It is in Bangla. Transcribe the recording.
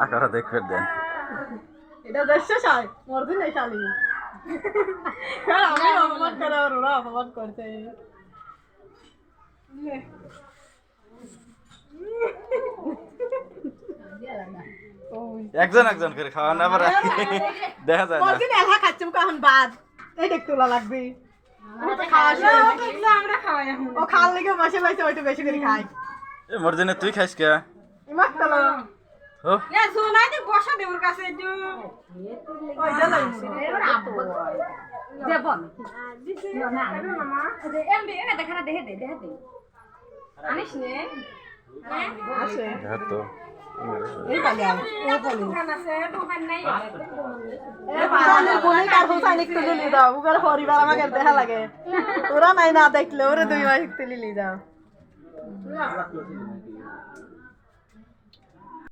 আকারা দেখবে দেন এটা দেশে শাই মরদিন এই শালি কার আমি অপমান করে আর ওরা অপমান করছে একজন একজন করে খাওয়া না পারে দেখা যায় না মরদিন এলা খাচ্ছম কখন বাদ এই দেখ তোলা লাগবে খাওয়া শেষ আমরা খাওয়াই এখন ও খাল লেগে বসে বসে ওইটা বেশি করে খাই এ মর্জিনে তুই খাইস কে ইমাক তলা ও এ সোনাই দি বসা দে ওর কাছে একটু ওই দাদা দেব না মামা এমবি এনে দেখা না দেখে দে আনিস নে আছে হ্যাঁ তো এই পালি দোকান আছে দোকান নাই এ পালি বলে কার হোসাইন একটু লিলি দাও উগার পরিবার আমাকে দেখা লাগে ওরা নাই না দেখলে ওরে দুই মাস একটু লিলি দাও